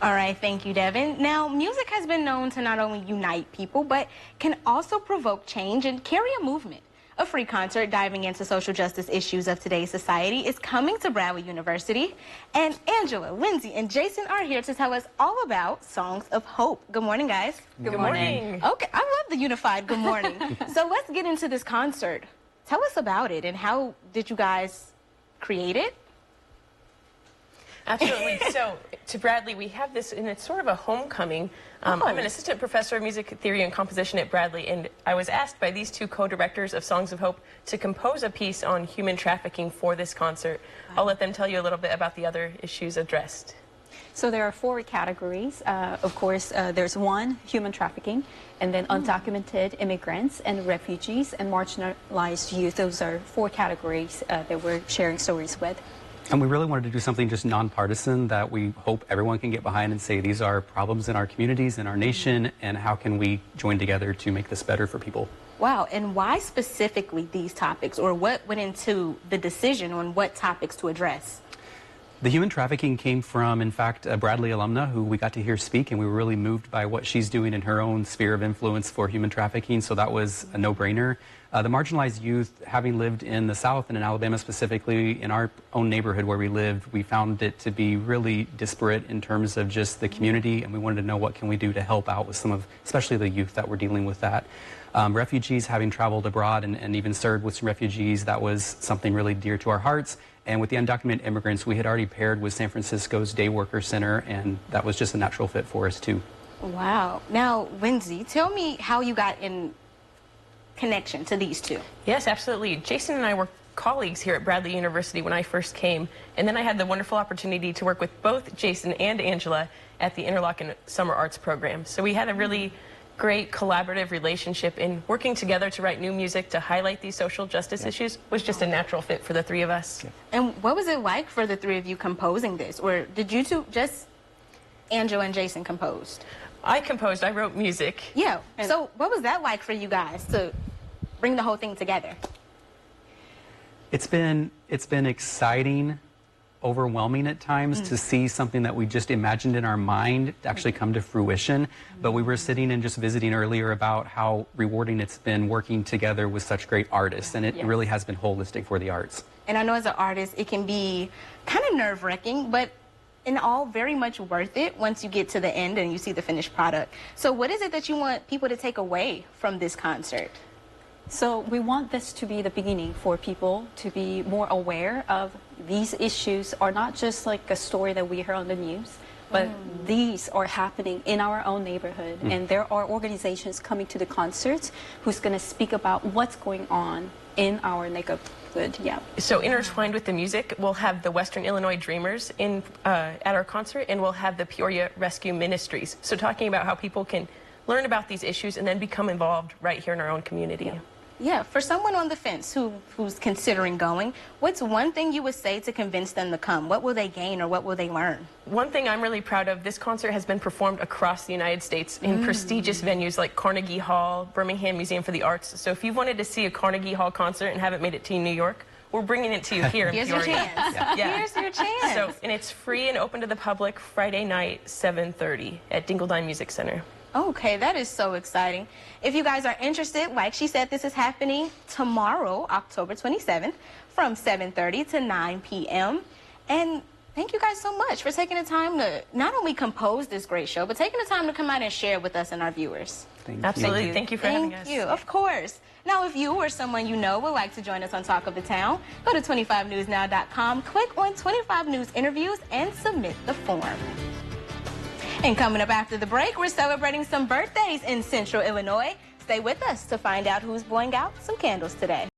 All right, thank you, Devin. Now, music has been known to not only unite people, but can also provoke change and carry a movement. A free concert diving into social justice issues of today's society is coming to Bradley University. And Angela, Lindsay, and Jason are here to tell us all about Songs of Hope. Good morning, guys. Good morning. Okay, I love the unified good morning. So let's get into this concert. Tell us about it and how did you guys create it? Absolutely. So to Bradley, we have this, and it's sort of a homecoming. I'm an assistant professor of music theory and composition at Bradley, and I was asked by these two co-directors of Songs of Hope to compose a piece on human trafficking for this concert. I'll let them tell you a little bit about the other issues addressed. So there are four categories. Of course, there's one, human trafficking, and then undocumented immigrants and refugees and marginalized youth. Those are four categories that we're sharing stories with. And we really wanted to do something just nonpartisan that we hope everyone can get behind and say these are problems in our communities, in our nation, and how can we join together to make this better for people. Wow, and why specifically these topics, or what went into the decision on what topics to address? The human trafficking came from, in fact, a Bradley alumna who we got to hear speak, and we were really moved by what she's doing in her own sphere of influence for human trafficking, so that was a no-brainer. The marginalized youth, having lived in the South and in Alabama specifically, in our own neighborhood where we lived, we found it to be really disparate in terms of just the community, and we wanted to know what can we do to help out with some of, especially the youth that were dealing with that. Refugees, having traveled abroad and even served with some refugees, that was something really dear to our hearts. And with the undocumented immigrants, we had already paired with San Francisco's Day Worker Center, and that was just a natural fit for us too. Wow. Now, Lindsay, tell me how you got in connection to these two. Yes, absolutely. Jason and I were colleagues here at Bradley University when I first came, and then I had the wonderful opportunity to work with both Jason and Angela at the Interlochen Summer Arts program. So we had a really great collaborative relationship, in working together to write new music to highlight these social justice issues was just a natural fit for the three of us. And what was it like for the three of you composing this? Or did you two, just Angela and Jason, composed? I composed, I wrote music. Yeah, so what was that like for you guys to bring the whole thing together? It's been exciting, overwhelming at times to see something that we just imagined in our mind actually come to fruition. But we were sitting and just visiting earlier about how rewarding it's been working together with such great artists, and it really has been holistic for the arts. And I know as an artist it can be kind of nerve-wracking, but in all very much worth it once you get to the end and you see the finished product. So what is it that you want people to take away from this concert? So we want this to be the beginning for people to be more aware of these issues are not just like a story that we hear on the news, but these are happening in our own neighborhood. And there are organizations coming to the concerts who's going to speak about what's going on in our neighborhood. Yeah. So intertwined with the music, we'll have the Western Illinois Dreamers at our concert, and we'll have the Peoria Rescue Ministries. So talking about how people can learn about these issues and then become involved right here in our own community. Yeah, for someone on the fence who's considering going, what's one thing you would say to convince them to come? What will they gain or what will they learn? One thing I'm really proud of, this concert has been performed across the United States in prestigious venues like Carnegie Hall, Birmingham Museum for the Arts. So if you wanted to see a Carnegie Hall concert and haven't made it to New York, we're bringing it to you here in Here's Peoria. your chance. Yeah. Here's your chance. So, and it's free and open to the public Friday night, 7:30 at Dingledine Music Center. Okay, that is so exciting. If you guys are interested, like she said, this is happening tomorrow, October 27th, from 7:30 to 9 p.m. And thank you guys so much for taking the time to not only compose this great show, but taking the time to come out and share with us and our viewers. Absolutely. Thank you for having us. Thank you. Of course. Now, if you or someone you know would like to join us on Talk of the Town, go to 25newsnow.com, click on 25 News Interviews, and submit the form. And coming up after the break, we're celebrating some birthdays in Central Illinois. Stay with us to find out who's blowing out some candles today.